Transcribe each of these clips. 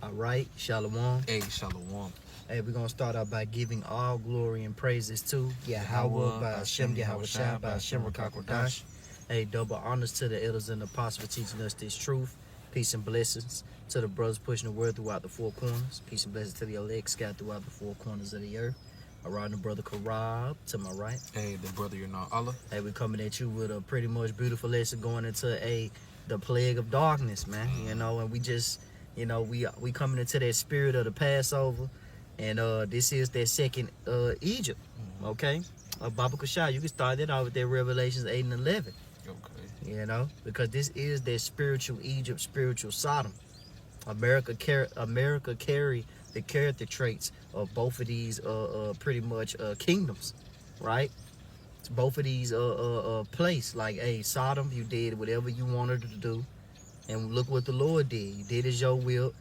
All right, Shalom. Hey, Shalom. Hey, we're going to start out by giving all glory and praises to Yahweh, by Hashem, Yahweh Shai, by Hashem, Rakakwadash. Hey, double honors to the elders and the apostles for teaching us this truth. Peace and blessings to the brothers pushing the word throughout the four corners. Peace and blessings to the elect scattered throughout the four corners of the earth. Around the brother Karab to my right. Hey, the brother you're not Allah. Hey, we're coming at you with a pretty much beautiful lesson going into the plague of darkness, man. You know, and we just, you know, we coming into that spirit of the Passover, and this is that second Egypt, okay? Baba Kashai, you can start that out with that Revelations 8 and 11. Okay. You know, because this is that spiritual Egypt, spiritual Sodom. America carry the character traits of both of these pretty much kingdoms, right? It's both of these place. Like, hey, Sodom, you did whatever you wanted to do, and look what the Lord did. You did as your will.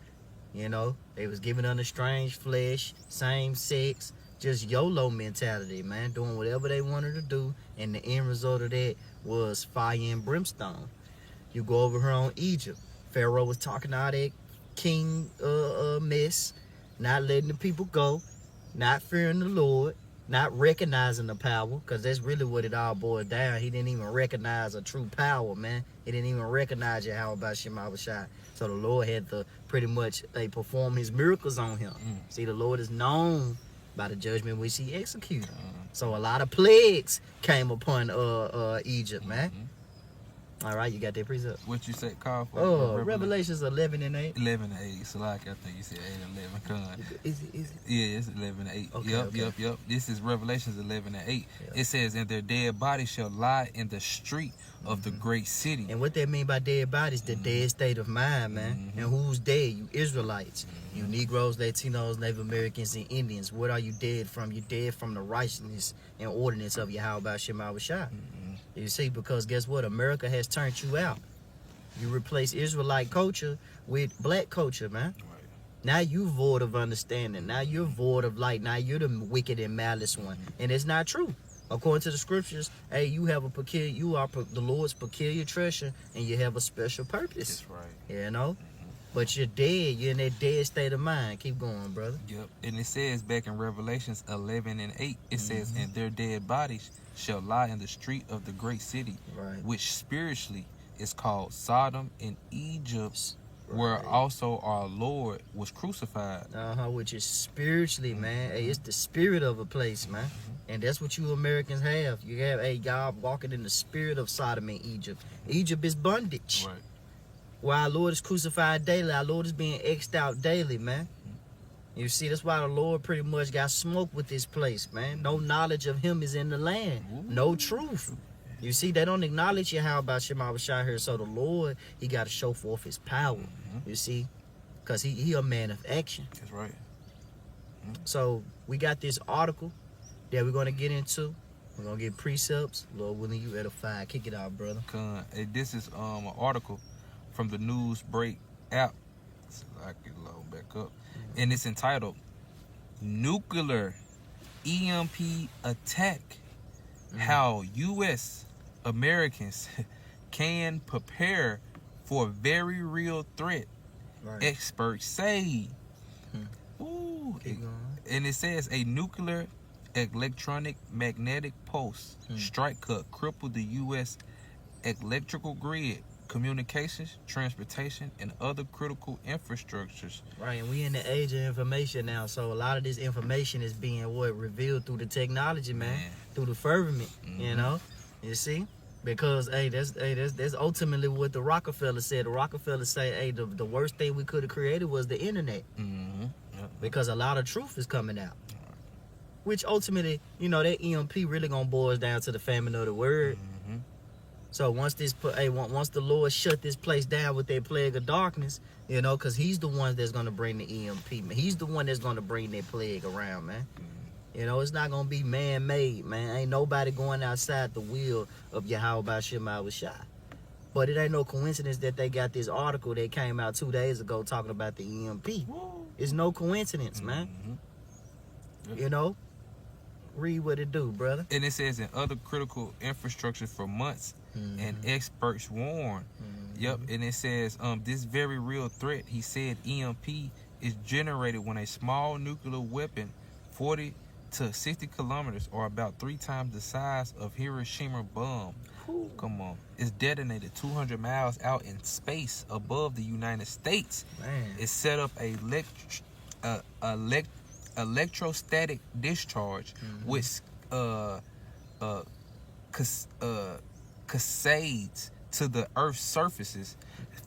You know, they was giving under strange flesh, same sex, just YOLO mentality, man, doing whatever they wanted to do, and the end result of that was fire and brimstone. You go over here on Egypt. Pharaoh was talking all that king mess, not letting the people go, not fearing the Lord, not recognizing the power, because that's really what it all boiled down. He didn't even recognize a true power, man. He didn't even recognize Yahweh Shema Shai. So the Lord had to pretty much perform his miracles on him. See, the Lord is known by the judgment which he executed. So a lot of plagues came upon Egypt, man. All right, you got that precept? What you said, Carl? Revelations 11 and 8. 11 and 8. So like, I think you said 8 and 11. Is it? Yeah, it's 11 and 8. Okay, Yep. This is Revelations 11 and 8. Yep. It says, and their dead bodies shall lie in the street of the great city. And what that mean by dead bodies, the dead state of mind, man. And who's dead? You Israelites. You Negroes, Latinos, Native Americans, and Indians. What are you dead from? You're dead from the righteousness and ordinance of Yahweh Shema Shai. You see, because guess what? America has turned you out. You replace Israelite culture with black culture, man. Right. Now you void of understanding. Now you're void of light. Now you're the wicked and malice one. And it's not true. According to the scriptures, hey, you have you are the Lord's peculiar treasure, and you have a special purpose. That's right. You know? But you're dead. You're in that dead state of mind. Keep going, brother. Yep. And it says back in Revelations 11 and 8, it says, and their dead bodies shall lie in the street of the great city, Right. which spiritually is called Sodom and Egypt, Right. where also our Lord was crucified. Which is spiritually, man. Hey, it's the spirit of a place, man. And that's what you Americans have. You have, God walking in the spirit of Sodom and Egypt. Egypt is bondage. Right. While our Lord is crucified daily, our Lord is being X'd out daily, man. You see, that's why the Lord pretty much got smoked with this place, man. No knowledge of him is in the land. No truth. You see, they don't acknowledge Yahweh Shema Shai here. So the Lord, he got to show forth his power. You see, because he a man of action. That's right. So we got this article that we're going to get into. We're going to get precepts. Lord willing, you edify. Kick it out, brother. Hey, this is an article from the Newsbreak app. So I can load back up. And it's entitled Nuclear EMP Attack, How U.S. Americans Can Prepare for a Very Real Threat, Right. Experts say. Ooh. Keep going. And it says a nuclear electronic magnetic pulse strike could cripple the U.S. electrical grid, communications, transportation, and other critical infrastructures. Right, and we in the age of information now, so a lot of this information is being revealed through the technology, man. Through the firmament, you know. You see, because that's ultimately what the Rockefeller said. The Rockefeller say, the worst thing we could have created was the internet, because a lot of truth is coming out. Which ultimately, you know, that EMP really gonna boil down to the famine of the word. So once once the Lord shut this place down with that plague of darkness, you know, because he's the one that's going to bring the EMP, man. He's the one that's going to bring that plague around, man. You know, it's not going to be man-made, man. Ain't nobody going outside the will of Yahweh Shema Shai. But it ain't no coincidence that they got this article that came out 2 days ago talking about the EMP. It's no coincidence, man. You know? Read what it do, brother. And it says in other critical infrastructure for months, and experts warn. Yep, and it says this very real threat, he said EMP is generated when a small nuclear weapon, 40 to 60 kilometers, or about 3 times the size of Hiroshima bomb, come on, is detonated 200 miles out in space above the United States. Man. It set up a electrostatic discharge, which cascades to the Earth's surfaces,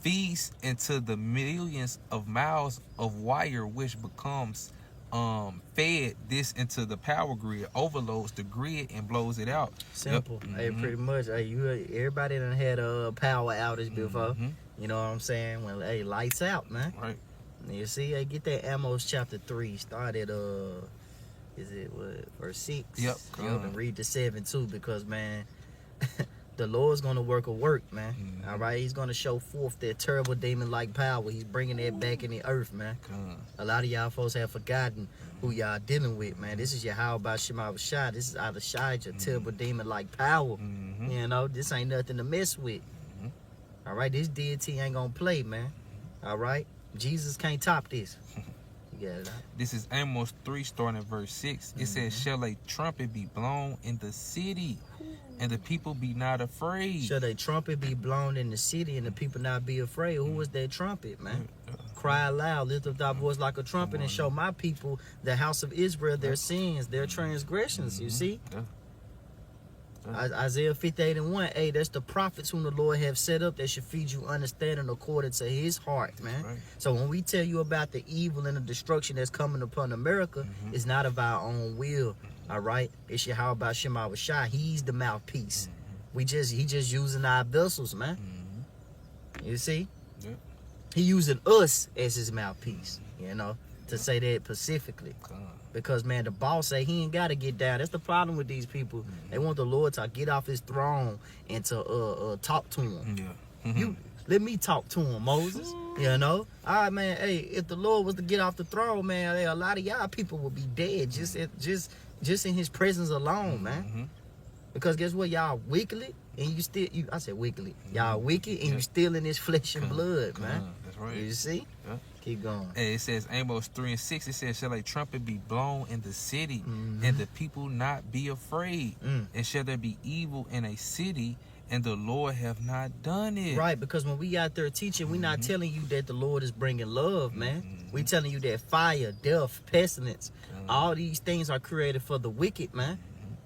feeds into the millions of miles of wire, which becomes fed this into the power grid, overloads the grid, and blows it out. Simple. Yep. Hey, pretty much. Hey, everybody done had a power outage before. You know what I'm saying? When lights out, man. Right. You see, get that Amos chapter 3. Start at is it what, verse 6? Yep. And read the 7 too, because man, the Lord's gonna work a work, man. All right, He's gonna show forth that terrible demon-like power. He's bringing that back in the earth, man. A lot of y'all folks have forgotten who y'all dealing with, man. This is Yahweh Shema Shai. This is out of Shijah, terrible demon-like power. You know, this ain't nothing to mess with. All right, this deity ain't gonna play, man. All right, Jesus can't top this. You got it. This is Amos 3, starting at verse 6. It says, "Shall a trumpet be blown in the city, and the people be not afraid?" Shall a trumpet be blown in the city, and the people not be afraid? Who was that trumpet, man? Cry aloud, lift up thy voice like a trumpet, and show my people, the house of Israel, their sins, their transgressions. You see? Isaiah 58:1. Hey, that's the prophets whom the Lord have set up that should feed you understanding according to His heart, man. Right. So when we tell you about the evil and the destruction that's coming upon America, it's not of our own will. All right, it's Yahweh Shema Shai. He's the mouthpiece. He just using our vessels, man. You see? Yep. He using us as His mouthpiece. You know, to say that specifically. Because, man, the boss say he ain't got to get down. That's the problem with these people. They want the Lord to get off His throne and to talk to him. You let me talk to him, Moses. You know? All right, man. Hey, if the Lord was to get off the throne, man, a lot of y'all people would be dead just in His presence alone, man. Because guess what? Y'all wicked, and you still, I said wicked. Y'all wicked, and you still in this flesh and blood, man. That's right. You see? Yeah. Keep going. Hey, it says Amos 3 and 6. It says, "Shall a trumpet be blown in the city, and the people not be afraid? And shall there be evil in a city, and the Lord have not done it?" Right, because when we out there teaching, we not telling you that the Lord is bringing love, man. We telling you that fire, death, pestilence, all these things are created for the wicked, man.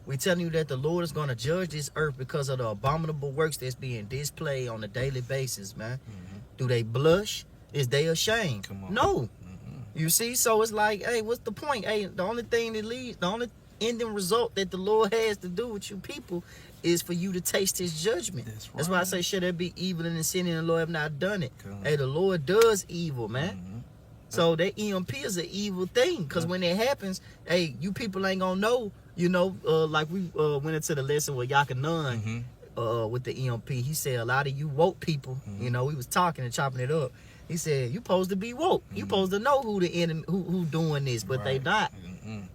We telling you that the Lord is going to judge this earth because of the abominable works that's being displayed on a daily basis, man. Do they blush? Is they ashamed? No. You see, so it's like, hey, what's the point? Hey, the only thing that leads, the only ending result that the Lord has to do with you people is for you to taste His judgment. That's why I say, should there be evil in the sin, and the Lord have not done it? Hey, the Lord does evil, man. So that EMP is an evil thing, because when it happens, hey, you people ain't gonna know. You know, like we went into the lesson with Yakanan with the EMP. He said a lot of you woke people, you know, we was talking and chopping it up. He said, you supposed to be woke. You supposed to know who the enemy, who doing this, but they not.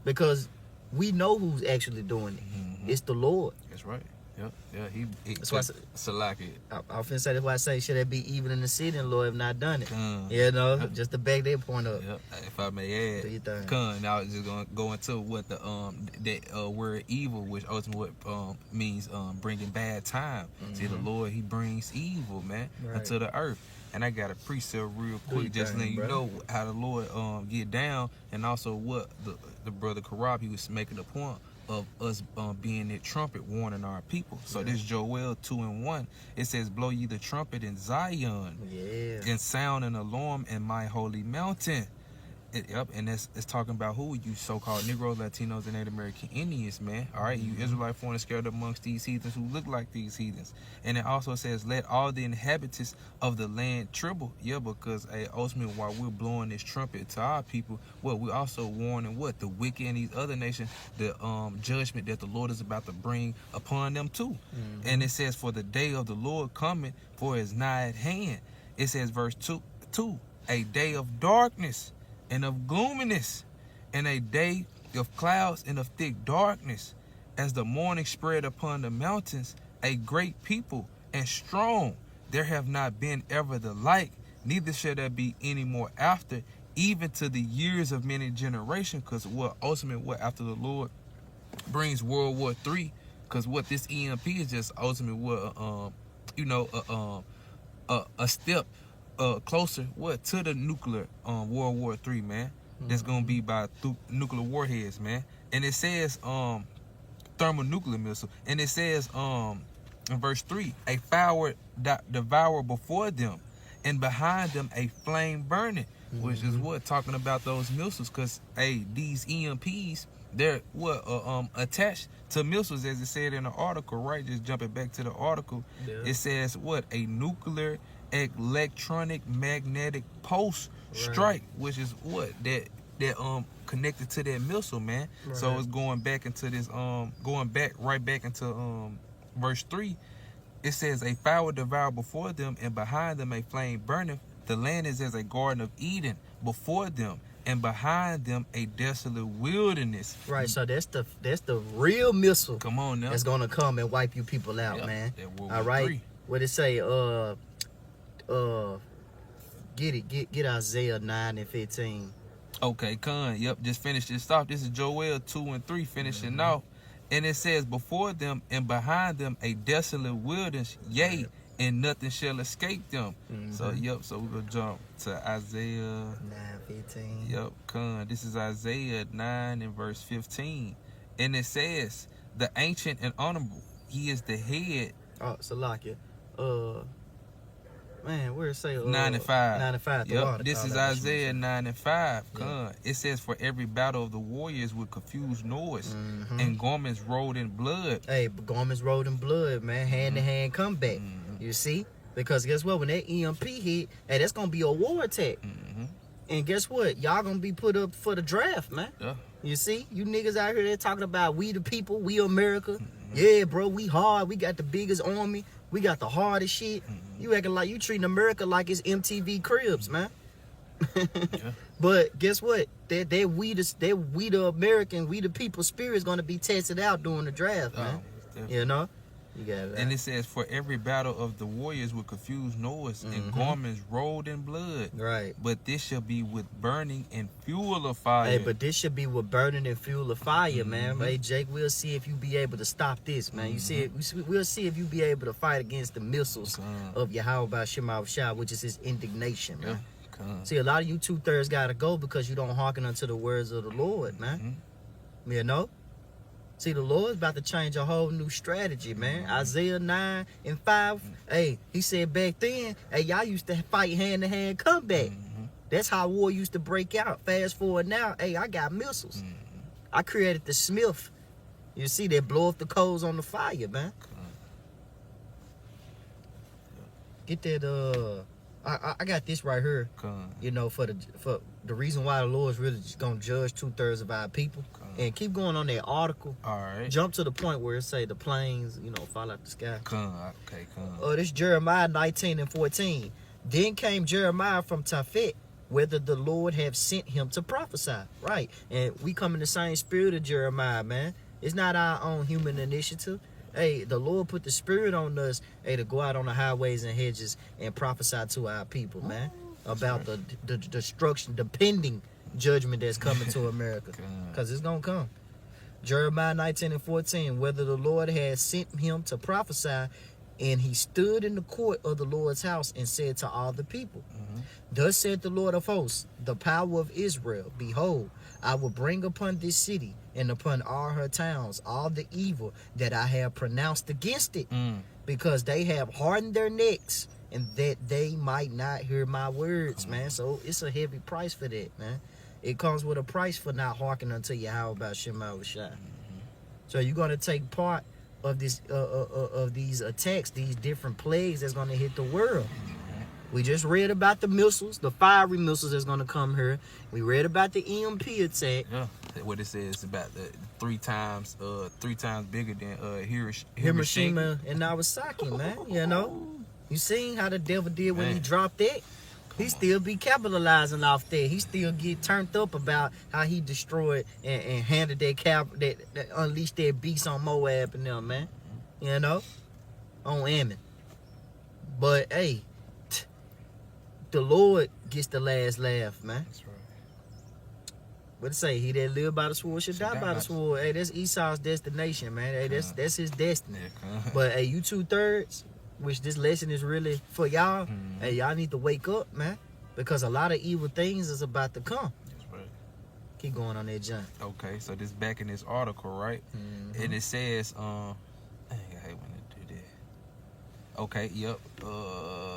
Because we know who's actually doing it. It's the Lord. That's right. Yep. Yeah. That's why I finna say, that's why I say, should there be evil in the city, and the Lord have not done it. You know, just to back that point up. Yep. If I may add, now I was just gonna go into what the word evil, which ultimately means bringing bad time. See, the Lord, He brings evil, man, unto the earth. And I got a precept real quick, just letting you know how the Lord get down, and also what the brother Karab, he was making a point of us being that trumpet warning our people. So this Joel 2:1, it says, "Blow ye the trumpet in Zion, and sound an alarm in my holy mountain." And it's talking about who? You so-called Negroes, Latinos, and Native American Indians, man. All right, you Israelite foreigners scattered amongst these heathens who look like these heathens. And it also says, "Let all the inhabitants of the land tremble." Yeah, because ultimately, while we're blowing this trumpet to our people, we're also warning the wicked and these other nations, the judgment that the Lord is about to bring upon them too. And it says, "For the day of the Lord coming, for it is nigh at hand." It says, verse 2, "A day of darkness and of gloominess, and a day of clouds and of thick darkness, as the morning spread upon the mountains, a great people and strong. There have not been ever the like, neither shall there be any more after, even to the years of many generations. Because what after the Lord brings World War III, because what this EMP is just ultimately what a step closer to the nuclear World War III, man. That's gonna be by nuclear warheads, man. And it says thermonuclear missile, and it says in verse 3, a fire devour before them, and behind them a flame burning, which is what talking about those missiles, because these EMPs, they're attached to missiles, as it said in the article, right? Just jumping back to the article, it says a nuclear electronic magnetic pulse strike, which is that connected to that missile, man. Right. So it's going back into this right back into verse 3. It says a fire devour before them, and behind them a flame burning. The land is as a garden of Eden before them, and behind them a desolate wilderness. Right, so that's the real missile. Come on now. That's gonna come and wipe you people out, man. All right. What it say? Get Isaiah 9 and 15. Okay, Con. Yep, just finished this off. This is Joel 2 and 3 finishing off. And it says, before them and behind them a desolate wilderness, yea, and nothing shall escape them. So we're gonna jump to Isaiah 9:15. Yep, Con. This is Isaiah 9 and verse 15. And it says, the ancient and honorable, he is the head. Oh, Salakia. Man, where it say 9 and 5. 9 and 5. Yep. This is Isaiah 9 and 5. Yeah. It says, for every battle of the warriors with confused noise and garments rolled in blood. Hey, garments rolled in blood, man. Hand to hand combat. You see? Because guess what? When that EMP hit, that's gonna be a war attack. And guess what? Y'all gonna be put up for the draft, man. Yeah. You see? You niggas out here, they're talking about we the people, we America. Yeah, bro, we hard. We got the biggest army. We got the hardest shit. You acting like you treating America like it's MTV Cribs, man. But guess what? That we the American, we the people spirit is gonna be tested out during the draft, man. You know? You got it. And it says, for every battle of the warriors with confused noise and garments rolled in blood. Right. But this shall be with burning and fuel of fire. Hey, but this should be with burning and fuel of fire, man. Hey, Jake, we'll see if you be able to stop this, man. You see, we'll see if you be able to fight against the missiles of Yahweh Shema Shah, which is his indignation, man. See, a lot of you 2/3 gotta go because you don't hearken unto the words of the Lord, man. You know? See, the Lord's about to change a whole new strategy, man. Isaiah 9 and 5. Hey, he said back then, hey, y'all used to fight hand-to-hand combat. That's how war used to break out. Fast forward now, hey, I got missiles. I created the Smith. You see, they blow up the coals on the fire, man. Get that, I got this right here. You know, for the reason why the Lord's really just gonna judge 2/3 of our people. And keep going on that article. All right. Jump to the point where it say the planes, fall out the sky. Okay. This Jeremiah 19 and 14. Then came Jeremiah from Tophet, whether the Lord have sent him to prophesy. Right. And we come in the same spirit of Jeremiah, man. It's not our own human initiative. Hey, the Lord put the spirit on us, to go out on the highways and hedges and prophesy to our people, man, about the destruction, the pending judgment that's coming to America, because it's gonna come. Jeremiah 19 and 14, whether the Lord had sent him to prophesy, and he stood in the court of the Lord's house and said to all the people, thus said the Lord of hosts, the power of Israel, behold, I will bring upon this city and upon all her towns all the evil that I have pronounced against it, because they have hardened their necks, and that they might not hear my words, man. So it's a heavy price for that, man. It comes with a price for not hearkening unto Yahweh Shema Shah. So you're gonna take part of this of these attacks, these different plagues that's gonna hit the world. We just read about the missiles, the fiery missiles that's gonna come here. We read about the EMP attack. Yeah, what it says about the 3 times bigger than Hiroshima and Nagasaki, man. You know, you seen how the devil did when he dropped that. He still be capitalizing off that. He still get turned up about how he destroyed and handed that unleashed that beast on Moab and them, man. You know, on Ammon. But hey, the Lord gets the last laugh, man. That's right. What it say? He that live by the sword should die by the sword. Hey, that's Esau's destination, man. Hey, that's his destiny. But hey, you 2/3, which this lesson is really for y'all. Hey, y'all need to wake up, man, because a lot of evil things is about to come. That's right. Keep going on that jump. Okay, so this back in this article, right? And it says, I hate when they do that. Okay, yep.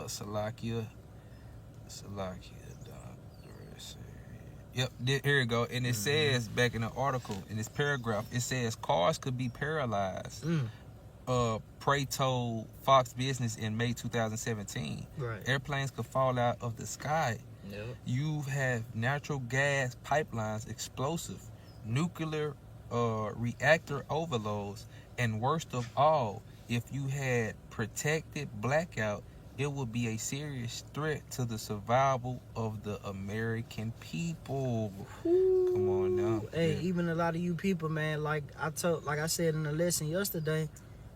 Salakia. Yep, here you go. And it says back in the article, in this paragraph, it says cars could be paralyzed. Prey told Fox Business in May 2017. Right. Airplanes could fall out of the sky. Yep. You have natural gas pipelines, explosive, nuclear reactor overloads, and worst of all, if you had protected blackout, it would be a serious threat to the survival of the American people. Ooh. Come on now. Hey, even a lot of you people, man, like I said in the lesson yesterday,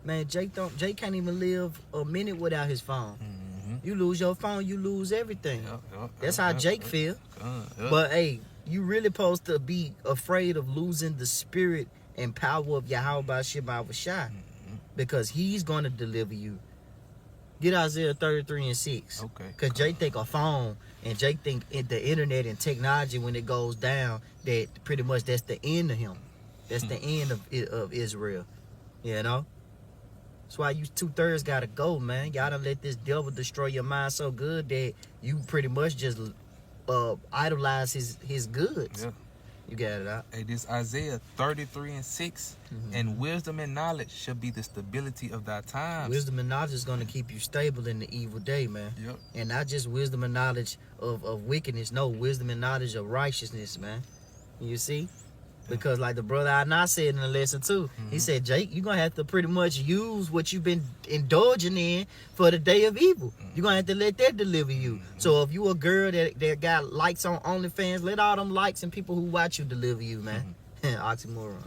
man, Jake can't even live a minute without his phone. You lose your phone, you lose everything. That's how Jake feel. But hey, you really supposed to be afraid of losing the spirit and power of Yahweh Shema Shai, because he's going to deliver you. Get Isaiah 33:6. Okay. Because Jake think a phone, and Jake think the internet and technology, when it goes down, that pretty much that's the end of him. That's the end of Israel. You know? That's why you 2/3 gotta go, man. Y'all done let this devil destroy your mind so good that you pretty much just idolize his goods. Yeah. You got it out. Hey, this Isaiah 33:6, and wisdom and knowledge shall be the stability of thy times. Wisdom and knowledge is gonna keep you stable in the evil day, man. Yep. And not just wisdom and knowledge of wickedness, no, wisdom and knowledge of righteousness, man. You see? Because like the brother Anna said in the lesson too, he said, Jake, you're going to have to pretty much use what you've been indulging in for the day of evil. You're going to have to let that deliver you. So if you a girl that got likes on OnlyFans, let all them likes and people who watch you deliver you, man. Oxymoron.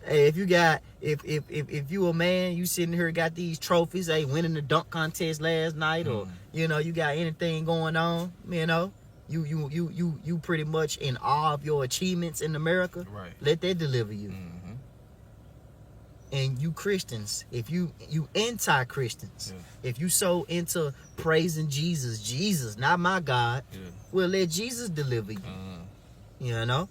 Hey, if you got, if you a man, you sitting here got these trophies, hey, winning the dunk contest last night, or, you know, you got anything going on, you know, you pretty much in awe of your achievements in America. Right. Let that deliver you. And you Christians, if you anti-Christians, if you so into praising Jesus, not my God, well, let Jesus deliver you. You know?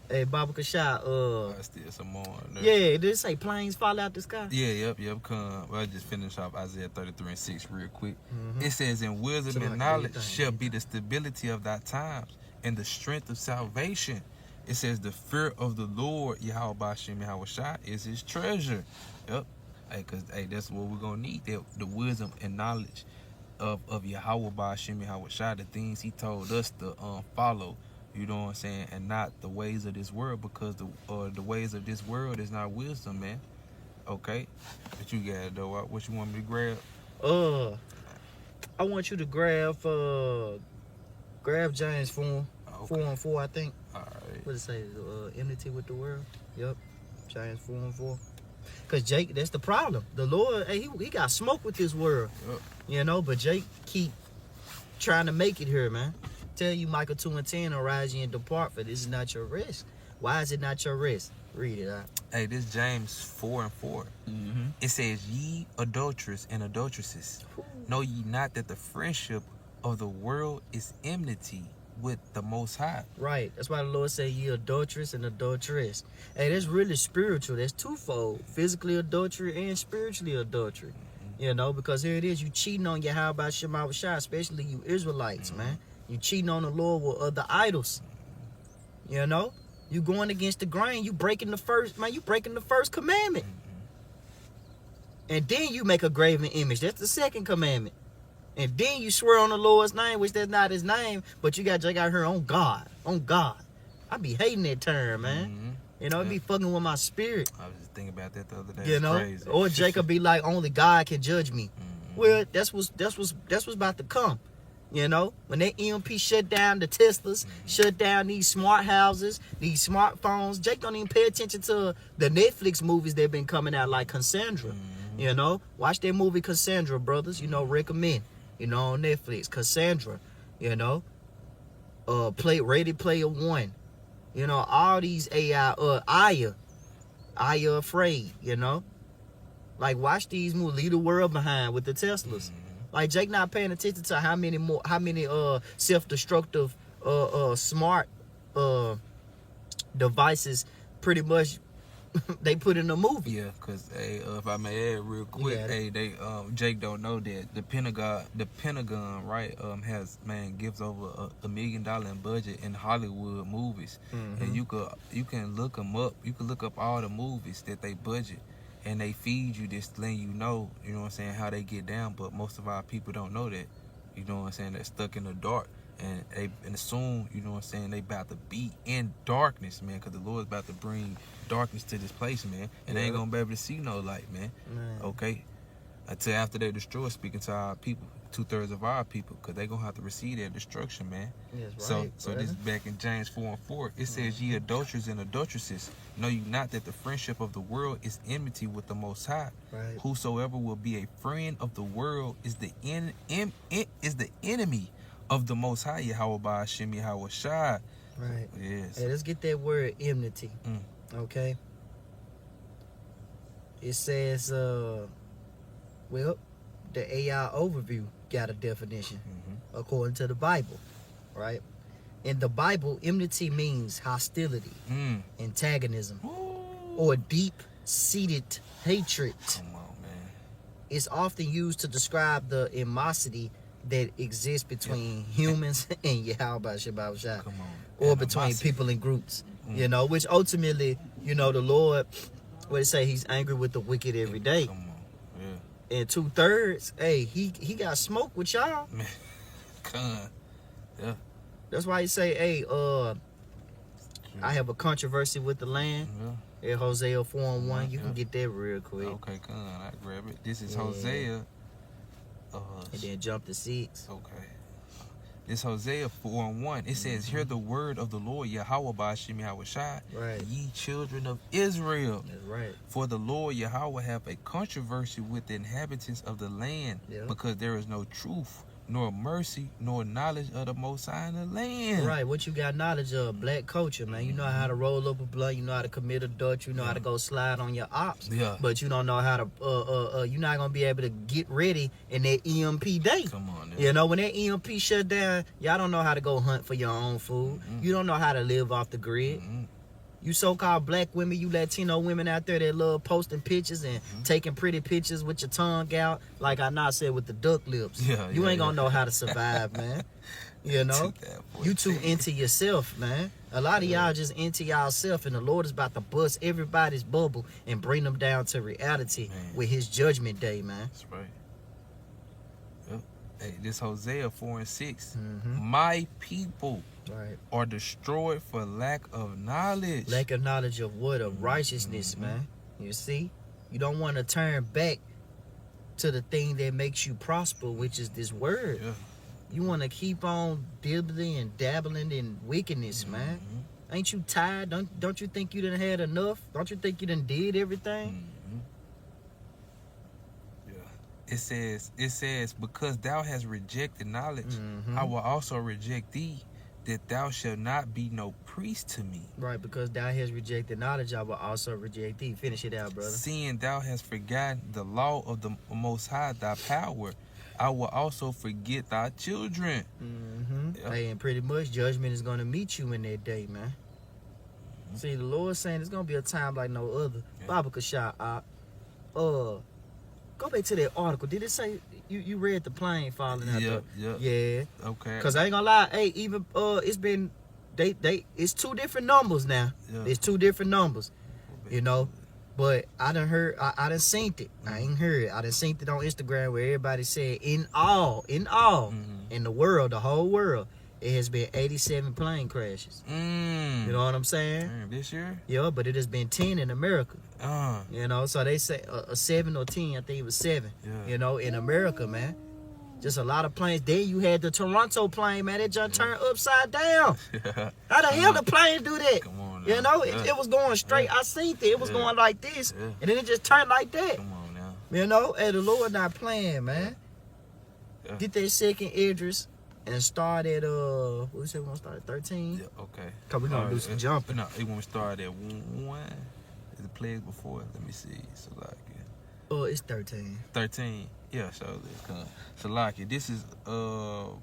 Hey, Baba Kasha, I still some more. Yeah, did it say planes fall out the sky? Yeah, yep. Come. Well, I just finished off Isaiah 33:6 real quick. It says, "And wisdom and knowledge shall be the stability of thy times, and the strength of salvation." It says, "The fear of the Lord, Yahweh Shem Yahweh Shai, is his treasure." Yep. Hey, cause that's what we're gonna need. The wisdom and knowledge of Yahweh Shem Yahweh Shai, the things he told us to follow. You know what I'm saying? And not the ways of this world, because the ways of this world is not wisdom, man. Okay? But you got it, though. What you want me to grab? I want you to grab James 4:4, I think. All right. What it say? Enmity with the world. Yep. James 4:4. Because Jake, that's the problem. The Lord, hey, he got smoke with this world. Yep. You know, but Jake keep trying to make it here, man. Tell you Micah 2:10, arise ye and depart, for this is not your rest. Why is it not your rest? Read it out. Hey, this James 4:4. It says, "Ye adulterers and adulteresses, know ye not that the friendship of the world is enmity with the Most High?" Right. That's why the Lord said, ye adulteress and adulteress. Hey, that's really spiritual. That's twofold. Physically adultery and spiritually adultery. You know, because here it is. You cheating on Yahweh Shema Shai, especially you Israelites, man. You cheating on the Lord with other idols. You know? You going against the grain. You breaking the first commandment. And then you make a graven image. That's the second commandment. And then you swear on the Lord's name, which that's not his name, but you got Jake out here on God. On God. I be hating that term, man. You know, it be fucking with my spirit. I was just thinking about that the other day. You know? Crazy. Or Jacob be like, only God can judge me. Well, that's what's about to come. You know, when that EMP shut down the Teslas, shut down these smart houses, these smartphones, Jake don't even pay attention to the Netflix movies that been coming out, like Cassandra. You know, watch that movie Cassandra, brothers. You know, recommend. You know, on Netflix, Cassandra. You know, Ready Player One. You know, all these AI, Aya Afraid, you know? Like, watch these movies, leave the world behind with the Teslas. Like, Jake not paying attention to how many self-destructive, smart, devices pretty much they put in the movie. Yeah, cause if I may add real quick, they Jake don't know that the Pentagon, right, gives over $1 million in budget in Hollywood movies, and you can look them up. You can look up all the movies that they budget, and they feed you this, letting you know what I'm saying, how they get down. But most of our people don't know that, you know what I'm saying. They're stuck in the dark. And soon, you know what I'm saying, they about to be in darkness, man, because the Lord's about to bring darkness to this place, man. And they ain't going to be able to see no light, man. Okay? Until after they destroy, speaking to our people, 2/3 of our people, because they going to have to receive their destruction, man. That's right, so this is back in James 4:4. It says, ye adulterers and adulteresses, know you not that the friendship of the world is enmity with the Most High. Right. Whosoever will be a friend of the world is the enemy of the Most High, Yahweh Ba'Hashem Yahweh Shai. Right. Yes. Hey, let's get that word enmity. Okay. It says, well, the AI overview got a definition according to the Bible, right? In the Bible, enmity means hostility, antagonism, or deep-seated hatred. Come on, man. It's often used to describe the animosity that exists between humans and Yahweh Shabbat Shai, or between people in groups, you know, which ultimately, you know, the Lord, what it say, he's angry with the wicked every day. Come on. Yeah. And 2/3, hey, he got smoke with y'all. Man. Yeah. That's why he say, hey, I have a controversy with the land. Yeah. Hosea 4:1. You can get that real quick. Okay, I grab it. This is Hosea. And then jump to 6. Okay. This Hosea 4:1. It says, hear the word of the Lord, Yahweh Ba'Hashem Yahweh Shai, Right. ye children of Israel. That's right. For the Lord Yahweh have a controversy with the inhabitants of the land, because there is no truth, nor mercy, nor knowledge of the Most High in the land. Right, what you got knowledge of? Black culture, man. You know how to roll up a blunt, you know how to commit adultery, you know how to go slide on your ops. Yeah. But you don't know how to, you're not going to be able to get ready in that EMP day. Come on, You know, when that EMP shut down, y'all don't know how to go hunt for your own food. You don't know how to live off the grid. You so-called black women, you Latino women out there that love posting pictures and taking pretty pictures with your tongue out, like I not said, with the duck lips. You ain't gonna know how to survive, man. You know? You too into yourself, man. A lot of y'all just into y'allself, and the Lord is about to bust everybody's bubble and bring them down to reality with his judgment day, man. That's right. Yep. Hey, this Hosea 4:6. My people are destroyed for lack of knowledge. Lack of knowledge of what? Of righteousness, man. You see? You don't want to turn back to the thing that makes you prosper, which is this word. You want to keep on dibbling and dabbling in wickedness, man. Ain't you tired? Don't you think you done had enough? Don't you think you done did everything? It says, because thou hast rejected knowledge, I will also reject thee, that thou shalt not be no priest to me. Right, because thou hast rejected knowledge, I will also reject thee. Finish it out, brother. Seeing thou hast forgotten the law of the Most High, thy power, I will also forget thy children. Hey, and pretty much judgment is going to meet you in that day, man. See, the Lord saying it's going to be a time like no other. Baba Kashai, go back to that article. Did it say you read the plane falling out there? Yeah. Okay. Because I ain't gonna lie, hey, even it's been it's 2 different numbers now. It's 2 different numbers. You know. But I done heard, I done seen it. I ain't heard it. I done seen it on Instagram where everybody said in all, in the world, the whole world, it has been 87 plane crashes. You know what I'm saying? This year? Yeah, but it has been 10 in America. You know, so they say a 7 or 10, I think it was 7. You know, in America, man. Just a lot of planes. Then you had the Toronto plane, man. That just turned upside down. How the hell the plane do that? Come on now. You know, it was going straight. I seen it. It was going like this. And then it just turned like that. Come on now. You know, and the Lord not playing, man. Get that second Idris. and start at what we said we're gonna start at 13. Yeah, okay. Cause we're gonna do some jumping. No, it won't start at 1. Is the plagues before? Let me see. Salakia. It's 13. 13. Yeah, so let's Salakia. This is 12.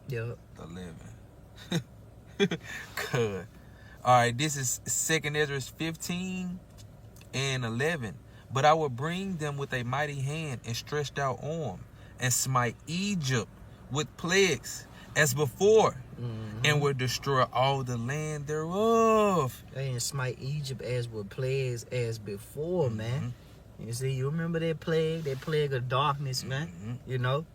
Yep. 11. Good. All right, this is 2nd Ezra 15 and 11. But I will bring them with a mighty hand and stretched out arm, and smite Egypt with plagues as before, and will destroy all the land thereof. And smite Egypt as with plagues as before, man. You see, you remember that plague of darkness, man. You know,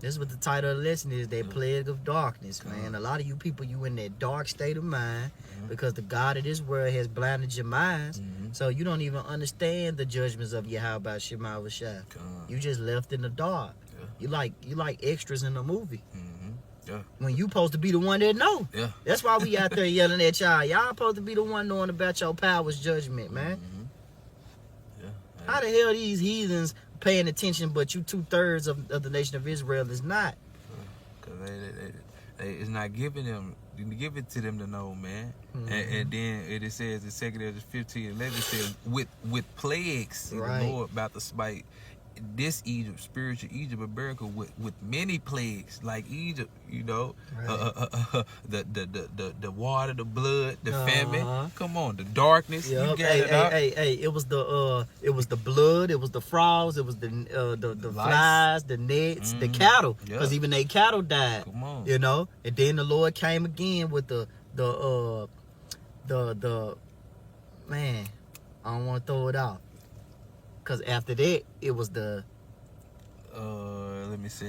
this is what the title of the lesson is, that plague of darkness, man. A lot of you people, you in that dark state of mind because the God of this world has blinded your minds. So you don't even understand the judgments of Yahweh Shema Shah. You just left in the dark. You like extras in a movie. Yeah. When you supposed to be the one that know. Yeah. That's why we out there yelling at y'all. Y'all supposed to be the one knowing about your power's judgment, man. Yeah. How the hell these heathens paying attention, but you 2/3 of the nation of Israel is not? Because it's not giving them. You give it to them to know, man. And then it says in 2nd Ezra 15 and 11 says with plagues, see, the Lord about to smite this Egypt, spiritual Egypt, America, with many plagues, like Egypt, you know, the water, the blood, the famine. Come on, the darkness. Yep. You got it out. Hey, it was the blood, it was the frogs, it was the flies, the nets, the cattle, because even they cattle died. Come on, you know. And then the Lord came again with the man. I don't want to throw it out. Because after that, it was the... let me see.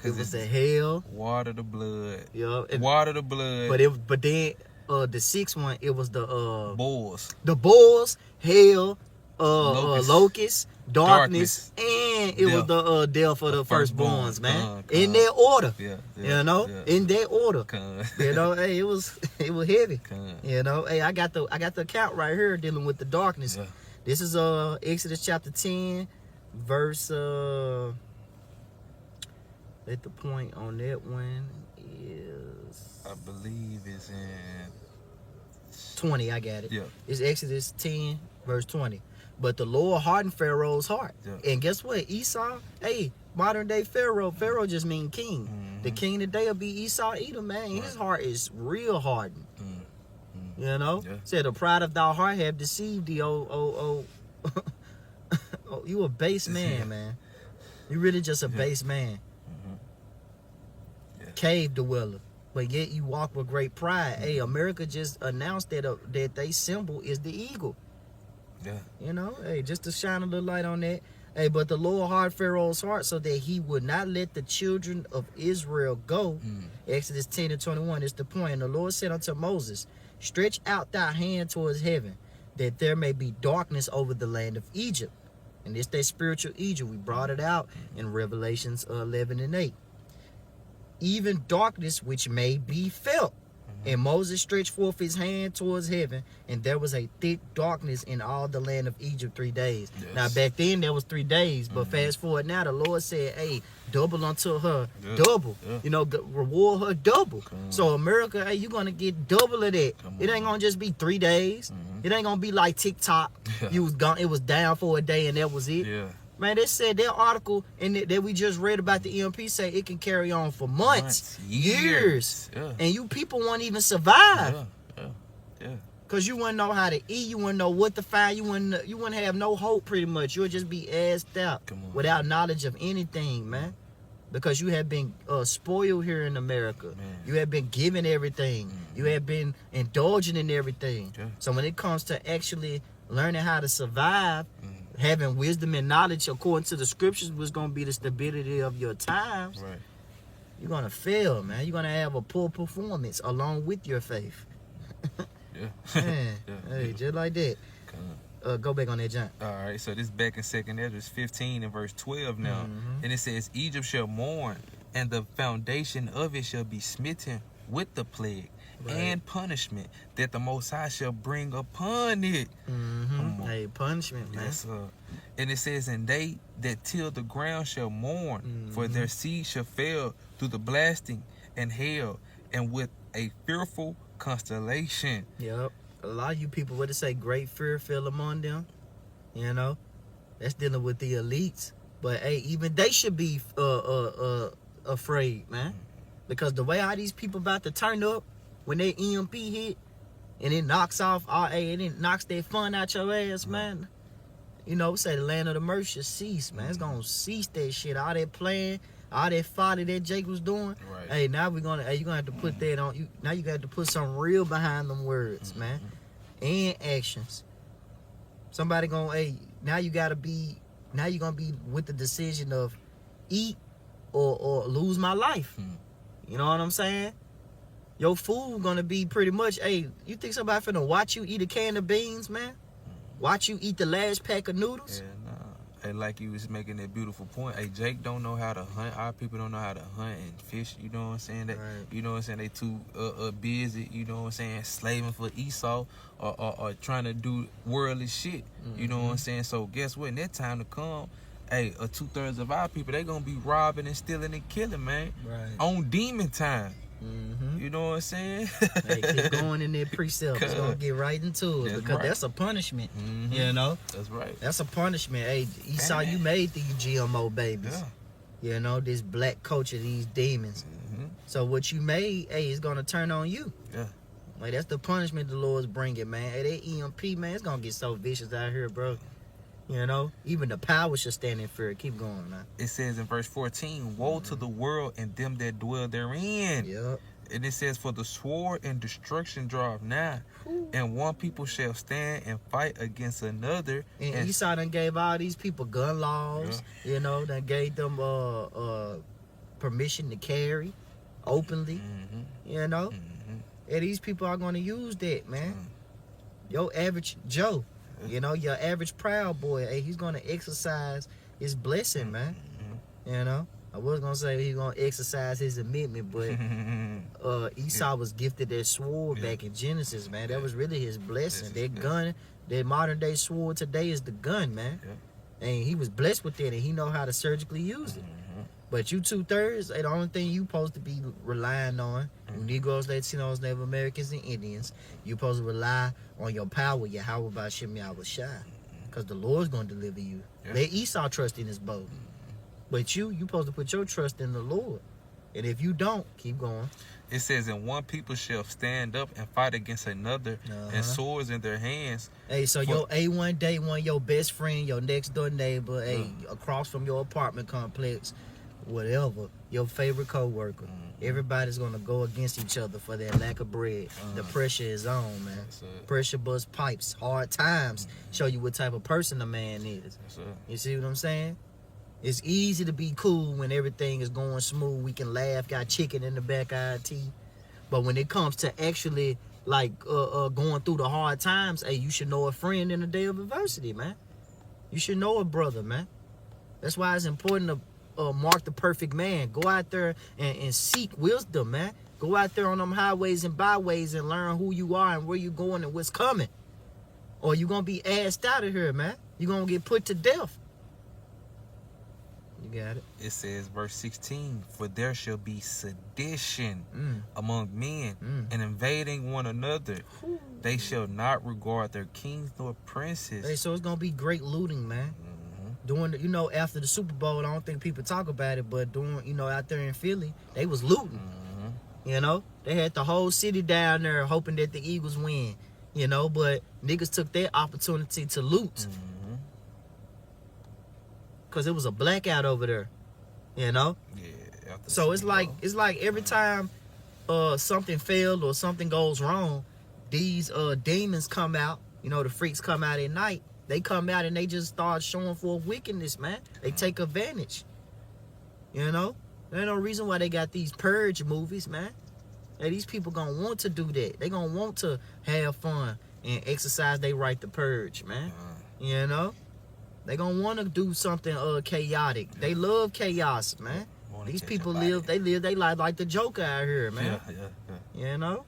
It was the hell. Water, the blood. Yeah. Water, the blood. But then the 6th one, it was the... bulls. The bulls, hell, locusts, darkness, and it was the death for the firstborns, man. In that order. You know? In that order. You know, hey, it was heavy. You know, hey, I got the account right here dealing with the darkness. Yeah. This is Exodus chapter 10, verse at the point on that one is, I believe it's in 20. I got it. Yeah. It's Exodus 10, verse 20. But the Lord hardened Pharaoh's heart. Yeah. And guess what? Esau, hey, modern day Pharaoh just mean king. The king today will be Esau Edom, man. His heart is real hardened. You know? Said the pride of thy heart have deceived thee, oh, you a base man, man. You really just a base man. Cave dweller. But yet you walk with great pride. Hey, America just announced that they symbol is the eagle. Yeah. You know, hey, just to shine a little light on that. Hey, but the Lord hardened Pharaoh's heart so that he would not let the children of Israel go. Exodus 10 and 21 is the point. And the Lord said unto Moses, stretch out thy hand towards heaven, that there may be darkness over the land of Egypt. And it's that spiritual Egypt. We brought it out in Revelations 11 and 8. Even darkness which may be felt. And Moses stretched forth his hand towards heaven, and there was a thick darkness in all the land of Egypt 3 days. Now, back then, there was 3 days, but fast forward now, the Lord said, hey, double unto her, double. You know, reward her double. So, America, hey, you're going to get double of that. It ain't going to just be 3 days. It ain't going to be like TikTok. You was gone, it was down for a day, and that was it. Man, they said that article that we just read about the EMP say it can carry on for months, years. And you people won't even survive. Because you wouldn't know how to eat, you wouldn't know what to find, you wouldn't have no hope pretty much. You'll just be assed out without knowledge of anything, man. Because you have been spoiled here in America. You have been given everything. You have been indulging in everything. So when it comes to actually learning how to survive, having wisdom and knowledge according to the scriptures was going to be the stability of your times. You're going to fail, man. You're going to have a poor performance along with your faith. Man, hey, just like that. Go back on that jump. All right, so this back in 2nd Ezra 15 and verse 12 now. And it says, Egypt shall mourn, and the foundation of it shall be smitten with the plague, and punishment that the Most High shall bring upon it. Come on. Hey, punishment, man. Yes, sir. And it says, and they that till the ground shall mourn, for their seed shall fail through the blasting and hail, and with a fearful constellation. Yep. A lot of you people, what they say, great fear fell among them. You know, that's dealing with the elites. But hey, even they should be afraid, man, because the way how these people about to turn up when they EMP hit, and it knocks off and it knocks that fun out your ass, man. You know, say the land of the mercy cease, man. It's gonna cease that shit. All that playing, all that folly that Jake was doing. Right. Hey, now you're gonna have to put that on you. Now you got to put something real behind them words, man, and actions. Somebody gonna now you're gonna be with the decision of eat or lose my life. You know what I'm saying? Your food gonna be pretty much, you think somebody finna watch you eat a can of beans, man? Watch you eat the last pack of noodles? Yeah, nah. Hey, like you was making that beautiful point. Hey, Jake don't know how to hunt. Our people don't know how to hunt and fish. You know what I'm saying? That, Right. You know what I'm saying? They too busy. You know what I'm saying? Slaving for Esau or trying to do worldly shit. You know what I'm saying? So guess what? In that time to come, hey, 2/3 of our people, they gonna be robbing and stealing and killing, man. Right. On demon time. Mm-hmm. You know what I'm saying? Hey, keep going in there precept. It's gonna get right into it, That's because right. that's a punishment. Mhm. You know, That's right. that's a punishment. Hey, Esau, you made these GMO babies. Yeah. You know, this black culture, these demons. So what you made, is gonna turn on you. Yeah. Like, that's the punishment the Lord's bringing, man. Hey, that EMP, man, it's gonna get so vicious out here, bro. You know, even the power should stand in fear. Keep going, man. It says in verse 14, woe to the world and them that dwell therein. Yep. And it says, for the sword and destruction draweth nigh, and one people shall stand and fight against another. And Esau done gave all these people gun laws. You know, done gave them permission to carry openly. You know, and these people are gonna use that, man. Your average Joe, you know, your average Proud Boy, hey, he's gonna exercise his blessing, man. You know, I was gonna say he's gonna exercise his amendment, but Esau was gifted that sword back in Genesis, man. That was really his blessing. That gun, that modern day sword today is the gun, man. And he was blessed with it, and he know how to surgically use it. But you 2/3, the only thing you supposed to be relying on, Negroes, Latinos, Native Americans, and Indians, you supposed to rely on your power, Yahweh Ba'Shem Yahweh Shai. Because the Lord's going to deliver you. Let Esau trust in his bow. But you supposed to put your trust in the Lord. And if you don't, keep going. It says, and one people shall stand up and fight against another, and swords in their hands. Hey, so your A1 day one, your best friend, your next door neighbor, across from your apartment complex, whatever, your favorite co-worker, everybody's gonna go against each other for their lack of bread. The pressure is on, man. Pressure bust pipes. Hard times show you what type of person a man is. You see what I'm saying? It's easy to be cool when everything is going smooth. We can laugh, got chicken in the back of our teeth. But when it comes to actually going through the hard times, hey, you should know a friend in the day of adversity, man. You should know a brother, man. That's why it's important to mark the perfect man. Go out there and seek wisdom, man. Go out there on them highways and byways and learn who you are and where you're going and what's coming. Or you're going to be asked out of here, man. You're going to get put to death. You got it. It says, verse 16, for there shall be sedition among men and invading one another. They shall not regard their kings nor princes. Hey, so it's going to be great looting, man. During after the Super Bowl, I don't think people talk about it, but out there in Philly, they was looting. You know, they had the whole city down there hoping that the Eagles win. You know, but niggas took their opportunity to loot. Cause it was a blackout over there, you know. Yeah. So it's like every time something failed or something goes wrong, these demons come out. You know, the freaks come out at night. They come out and they just start showing forth wickedness, man. They take advantage. You know, there ain't no reason why they got these purge movies, man. Hey, these people gonna want to do that. They gonna want to have fun and exercise their right to purge, man. You know. They gonna want to do something chaotic. They love chaos, man. These people live their life like the Joker out here, man. You know?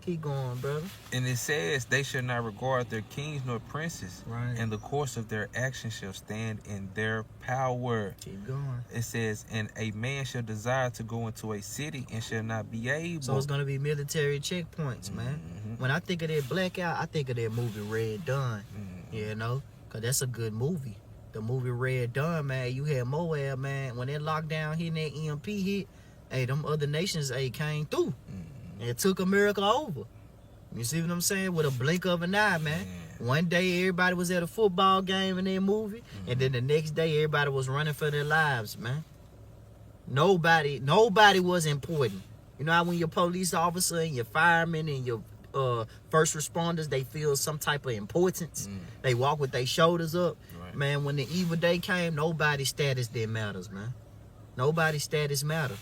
Keep going, brother. And it says, they shall not regard their kings nor princes, Right. and the course of their actions shall stand in their power. Keep going. It says, and a man shall desire to go into a city and shall not be able. So it's gonna be military checkpoints, man. When I think of that Blackout, I think of that movie Red Dawn. You know, cause that's a good movie. The movie Red Dawn, man. You had Moab, man. When that lockdown hit and that EMP hit, hey, them other nations, hey, came through. And it took America over. You see what I'm saying? With a blink of an eye, man. One day everybody was at a football game in their movie, and then the next day everybody was running for their lives, man. Nobody was important. You know how when your police officer and your firemen and your first responders, they feel some type of importance. They walk with their shoulders up. Right. Man, when the evil day came, nobody's status didn't matters, man. Nobody's status mattered.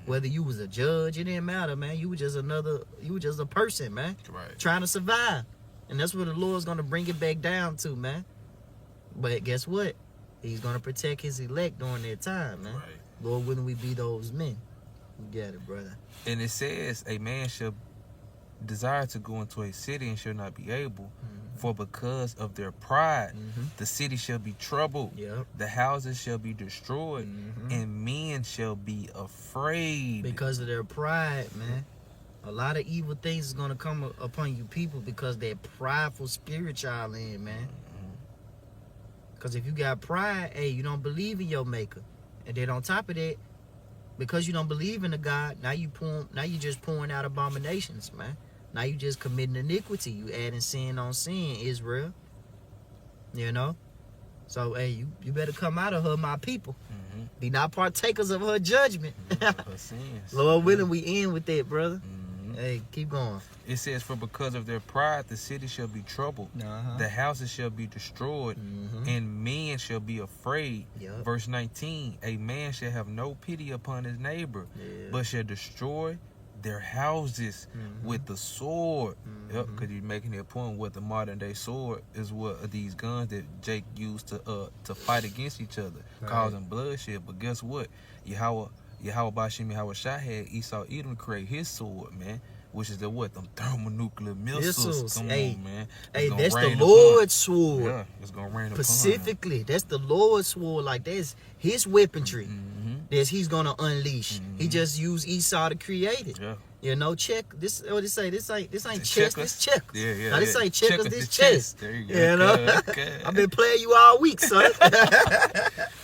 Whether you was a judge, it didn't matter, man. You were just a person, man. Right. Trying to survive. And that's what the Lord's gonna bring it back down to, man. But guess what? He's gonna protect his elect during that time, man. Right. Lord, wouldn't we be those men? You got it, brother. And it says, a man shall desire to go into a city and shall not be able, for because of their pride, the city shall be troubled, Yep. the houses shall be destroyed, and men shall be afraid. Because of their pride, man. A lot of evil things is gonna come upon you people because that prideful spirit y'all in, man. Because if you got pride, hey, you don't believe in your maker. And then on top of that, because you don't believe in the God, now you just pouring out abominations, man. Now you just committing iniquity. You adding sin on sin, Israel. You know? So, hey, you better come out of her, my people. Be not partakers of her judgment. Her sins. Lord willing, we end with that, brother. Hey, keep going. It says, for because of their pride, the city shall be troubled, the houses shall be destroyed, and men shall be afraid. Yep. Verse 19, a man shall have no pity upon his neighbor, but shall destroy their houses with the sword. Yep, because you're making the point with the modern day sword is what these guns that Jake used to fight against each other, causing bloodshed. But guess what? Yahweh Bashim Yahweh Shah had Esau Edom create his sword, man, which is the what? Them thermonuclear missiles. Come on, man. Hey, that's the Lord's sword. Yeah, it's gonna rain specifically. That's the Lord's sword. Like that's his weaponry. That he's gonna unleash. He just used Esau to create it. Yeah. You know, check this. What they say? This ain't chess. This checkers. Yeah. Now, this ain't checkers. This chess. There you go. You know, I've been playing you all week, son.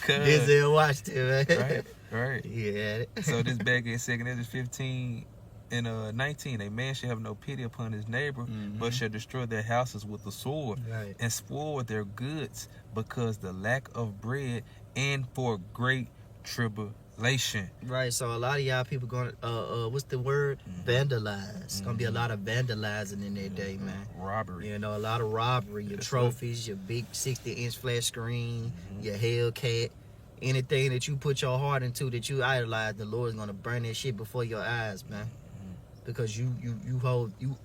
Denzel watched it, man. Right. Yeah. So this back in 2nd Ezra 15 and 19, a man shall have no pity upon his neighbor, but shall destroy their houses with the sword, and spoil their goods, because the lack of bread and for great tribulation. Right. So a lot of y'all people gonna what's the word? Vandalize. Gonna be a lot of vandalizing in that day, man. Robbery. You know, a lot of robbery. Your trophies, your big 60-inch flat screen, your Hellcat. Anything that you put your heart into, that you idolize, the Lord's gonna burn that shit before your eyes, man. Because you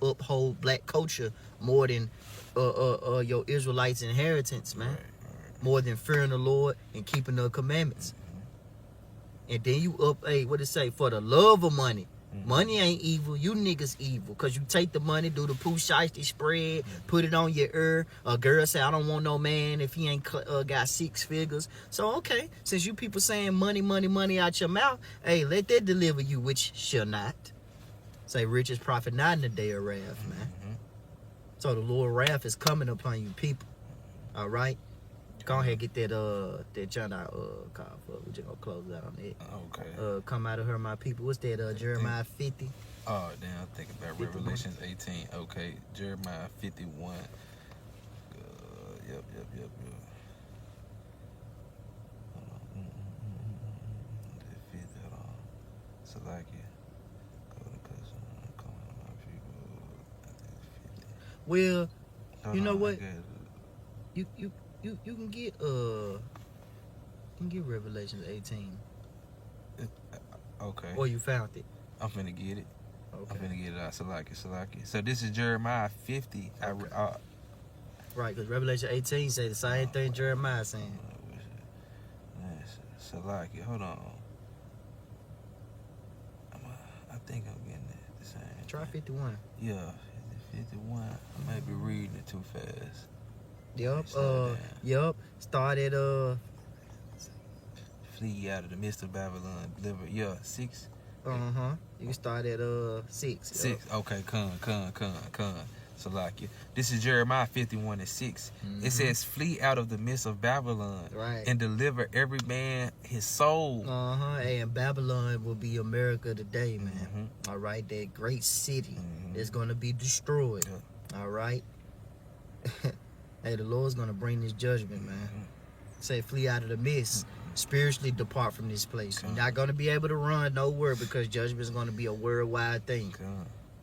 uphold black culture more than your Israelites' inheritance, man. More than fearing the Lord and keeping the commandments. And then you what it say? For the love of money. Money ain't evil. You niggas evil. Because you take the money, do the poo shiesty spread, put it on your ear. A girl say, I don't want no man if he ain't got 6 figures. So, okay, since you people saying money, money, money out your mouth, hey, let that deliver you, which shall not. Say, riches profit not in the day of wrath, man. So the Lord wrath is coming upon you people. All right? Go ahead, get that John call for. We just gonna close out on it. Okay. Come out of her, my people. What's that? Jeremiah 50. Oh, damn! I'm thinking about 51. Revelations 18. Okay, Jeremiah 51. Yep. Salakia. Well, you know what? You can get Revelations 18. Okay. Or you found it. I'm finna get it. Okay. I'm finna get it out. Salakia. So this is Jeremiah 50. Okay. Right, because Revelation 18 say the same thing Jeremiah saying. Salakia. Hold on. I think I'm getting it the same. Try 51. Yeah, 51. I might be reading it too fast. Yup. Slow down. Yup. Started Flee out of the midst of Babylon. Deliver. Yeah, 6. You can start at 6. 6. Okay, con. Salakia. This is Jeremiah 51:6. It says, "Flee out of the midst of Babylon, Right. and deliver every man his soul." Hey, and Babylon will be America today, man. All right, that great city that's gonna be destroyed. All right. Hey, the Lord's gonna bring this judgment, man. Say, flee out of the mist. Spiritually depart from this place. You're not gonna be able to run nowhere because judgment is gonna be a worldwide thing.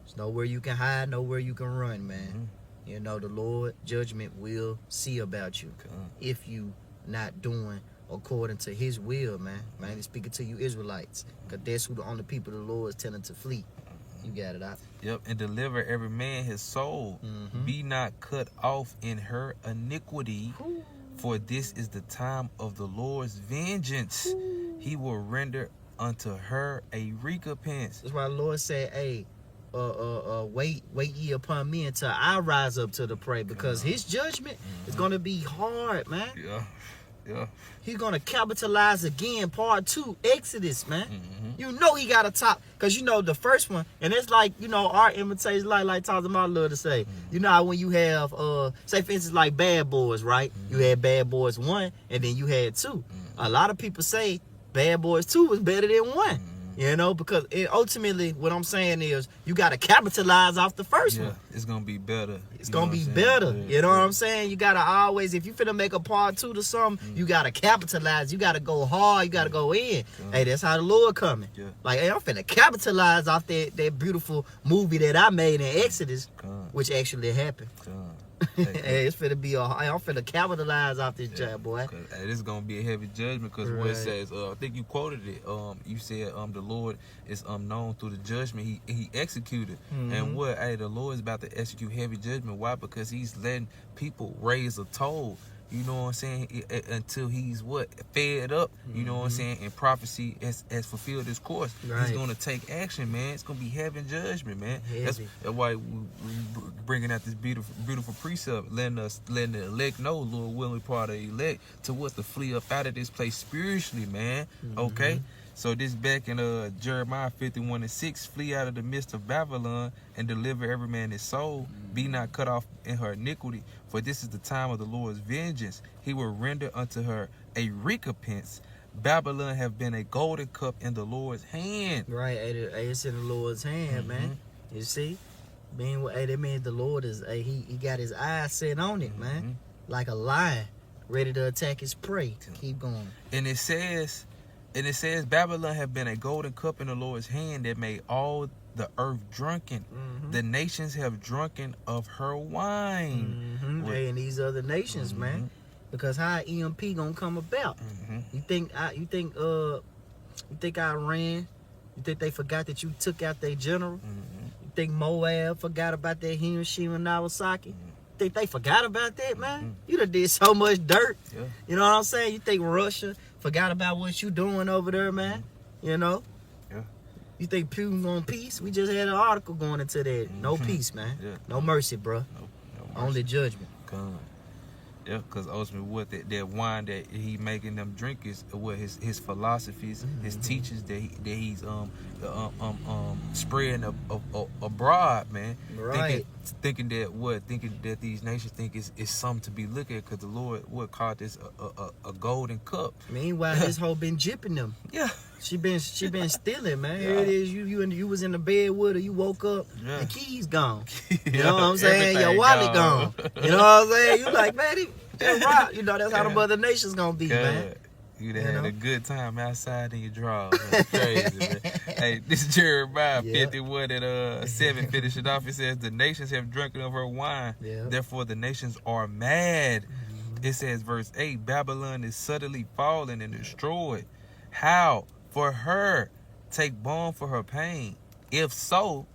There's nowhere you can hide, nowhere you can run, man. You know, the Lord judgment will see about you if you not doing according to His will, man. Man, He's speaking to you Israelites, because that's who the only people the Lord is telling to flee. You got it out. Yep, and deliver every man his soul. Be not cut off in her iniquity, for this is the time of the Lord's vengeance. He will render unto her a recompense. That's why the Lord said, hey, wait ye upon me until I rise up to the prey, because His judgment is going to be hard, man. Yeah. He's going to capitalize again, part 2, Exodus, man. You know he got a top, because you know the first one, and it's like, you know, art imitates life, like Talks about love to say. You know how when you have, say for instance, like Bad Boys, right? You had Bad Boys 1, and then you had 2. A lot of people say Bad Boys 2 was better than 1. You know, because ultimately what I'm saying is you got to capitalize off the first one. It's going to be better. It's going to be better. You know what I'm saying? You got to always, if you finna make a part 2 to something, you got to capitalize. You got to go hard. You got to go in. Hey, that's how the Lord coming. Like, hey, I'm finna capitalize off that beautiful movie that I made in Exodus, which actually happened. Hey, it's finna be I'm finna capitalize off this job, boy. Hey, this is gonna be a heavy judgment, because what it says, I think you quoted it. You said the Lord is known through the judgment he executed, and what? Hey, the Lord is about to execute heavy judgment. Why? Because He's letting people raise a toll. You know what I'm saying? Until he's fed up. You know what I'm saying? And prophecy has fulfilled his course. He's gonna take action, man. It's gonna be heavy judgment, man. That's why we bringing out this beautiful precept, letting the elect know, Lord willing, part of the elect, to flee up out of this place spiritually, man. Okay. So this back in Jeremiah 51:6, flee out of the midst of Babylon and deliver every man his soul. Be not cut off in her iniquity, for this is the time of the Lord's vengeance. He will render unto her a recompense. Babylon have been a golden cup in the Lord's hand. Right, it's in the Lord's hand, man. You see? That means the Lord is, he got His eyes set on it, man. Like a lion, ready to attack his prey. Keep going. And it says, Babylon have been a golden cup in the Lord's hand that made all the earth drunken. The nations have drunken of her wine. Hey, and these other nations, man. Because how EMP gonna come about? You think Iran? You think they forgot that you took out their general? You think Moab forgot about that Hiroshima and Nagasaki? Think they forgot about that, man? You done did so much dirt. You know what I'm saying? You think Russia forgot about what you doing over there, man? You know? You think Putin on peace? We just had an article going into that. No peace, man. No mercy, bro. No mercy. Only judgment. Yeah, because ultimately that wine that he making them drink is his philosophies, his teachings that he's spreading abroad, man. Right. Thinking that these nations think is something to be looked at, because the Lord called this a golden cup. Meanwhile, this hoe been jipping them. Yeah. She been stealing, man. Here it is. You was in the bed with her. You woke up. The keys gone. You know what I'm saying? Your wallet gone. You know what I'm saying? You like, man, just rock. You know that's how the other nations gonna be, man. You done had a good time outside in your drawers. That's crazy, man. Hey, this is Jeremiah 51 and 7 finish it off. It says, the nations have drunken of her wine. Therefore the nations are mad. It says, verse 8, Babylon is suddenly fallen and destroyed. How? For her, take balm for her pain. If so,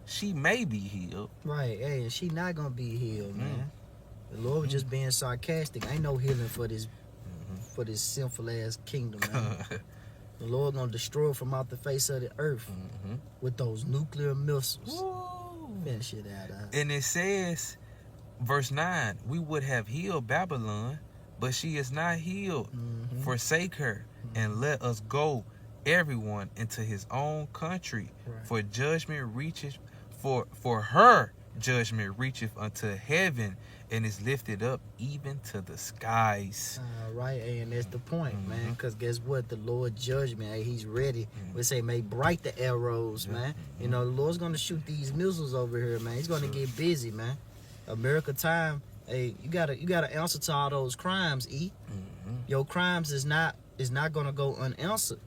she may be healed. Right, hey, and she not gonna be healed, man. The Lord was just being sarcastic. Ain't no healing for this sinful ass kingdom, man. The Lord gonna destroy from out the face of the earth with those nuclear missiles. Woo. Finish it out. And it says, verse 9, we would have healed Babylon, but she is not healed. Forsake her and let us go, everyone, into his own country. Right. For judgment reaches, for her judgment reacheth unto heaven and is lifted up even to the skies. All right, and that's the point, man. Because guess what? The Lord's judgment, hey, he's ready. We say, make bright the arrows, man. You know, the Lord's going to shoot these missiles over here, man. He's going to get busy, man. America time, hey, you gotta answer to all those crimes, E. Your crimes is not going to go unanswered.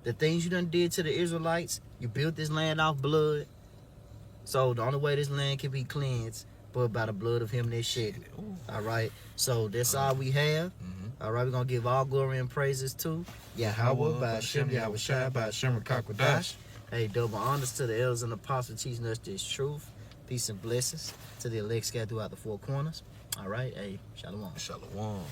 The things you done did to the Israelites, you built this land off blood. So the only way this land can be cleansed, but by the blood of him that shed it. All right. So that's all we have. All right. We're gonna give all glory and praises to Yahweh by Hashem, Yahweh Shai by Hashem Kakwadash. Hey, double honors to the elders and apostles teaching us this truth. Peace and blessings to the elect scattered throughout the four corners. All right. Hey, shalom. Shalom.